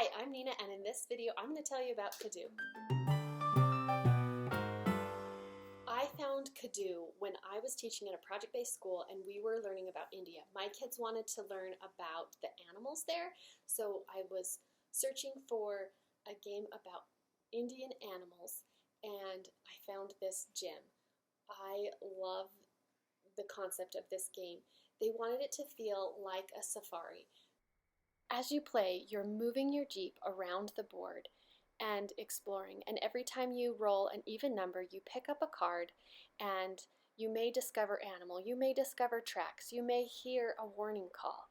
Hi, I'm Nina, and in this video I'm going to tell you about Kaadoo. I found Kaadoo when I was teaching at a project-based school and we were learning about India. My kids wanted to learn about the animals there, so I was searching for a game about Indian animals and I found this gym. I love the concept of this game. They wanted it to feel like a safari. As you play, you're moving your Jeep around the board and exploring, and every time you roll an even number, you pick up a card and you may discover animal, you may discover tracks, you may hear a warning call.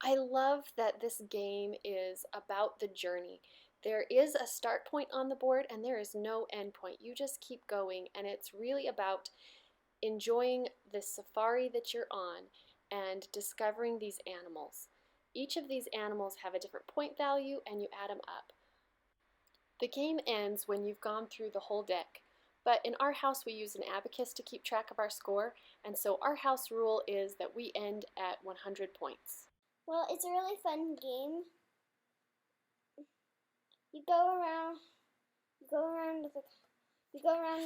I love that this game is about the journey. There is a start point on the board and there is no end point. You just keep going, and it's really about enjoying the safari that you're on and discovering these animals. Each of these animals have a different point value and you add them up. The game ends when you've gone through the whole deck, but in our house we use an abacus to keep track of our score, and so our house rule is that we end at 100 points. Well, it's a really fun game. You go around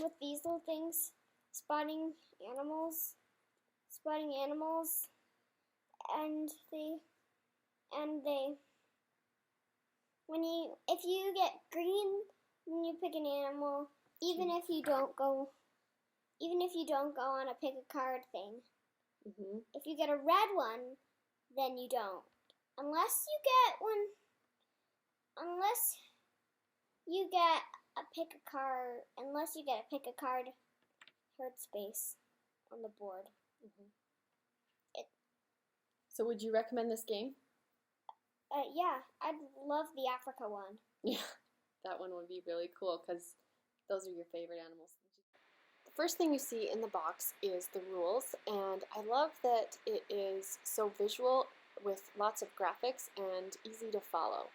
with these little things, spotting animals, and if you get green, then you pick an animal, even if you don't go on a pick a card thing. If you get a red one, then you don't. Unless you get a pick a card card space on the board. So would you recommend this game? Yeah, I'd love the Africa one. Yeah, that one would be really cool because those are your favorite animals. The first thing you see in the box is the rules, and I love that it is so visual with lots of graphics and easy to follow.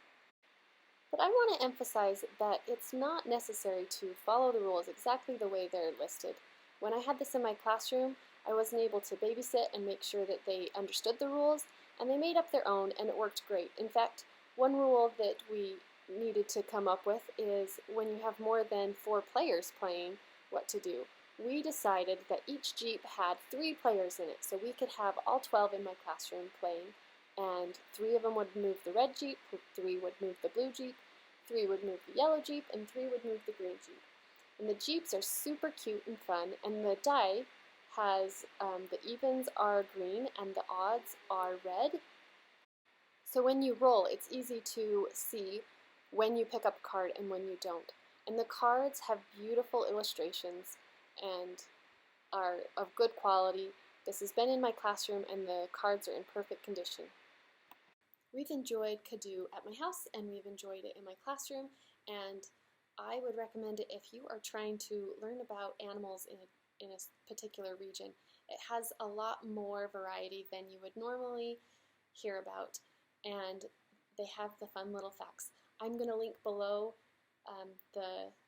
But I want to emphasize that it's not necessary to follow the rules exactly the way they're listed. When I had this in my classroom, I wasn't able to babysit and make sure that they understood the rules, and they made up their own and it worked great. In fact, one rule that we needed to come up with is when you have more than 4 players playing, what to do. We decided that each Jeep had 3 players in it, so we could have all 12 in my classroom playing, and 3 of them would move the red Jeep, 3 would move the blue Jeep, 3 would move the yellow Jeep, and 3 would move the green Jeep. And the Jeeps are super cute and fun, and the die has the evens are green and the odds are red. So when you roll, it's easy to see when you pick up a card and when you don't. And the cards have beautiful illustrations and are of good quality. This has been in my classroom and the cards are in perfect condition. We've enjoyed Kaadoo at my house and we've enjoyed it in my classroom, and I would recommend it if you are trying to learn about animals in a particular region. It has a lot more variety than you would normally hear about, and they have the fun little facts. I'm going to link below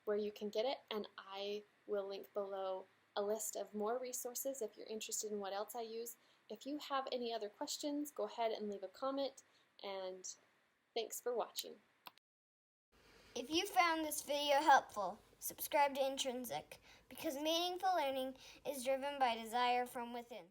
where you can get it, and I will link below a list of more resources if you're interested in what else I use. If you have any other questions, go ahead and leave a comment, and thanks for watching. If you found this video helpful, subscribe to Intrinsic, because meaningful learning is driven by desire from within.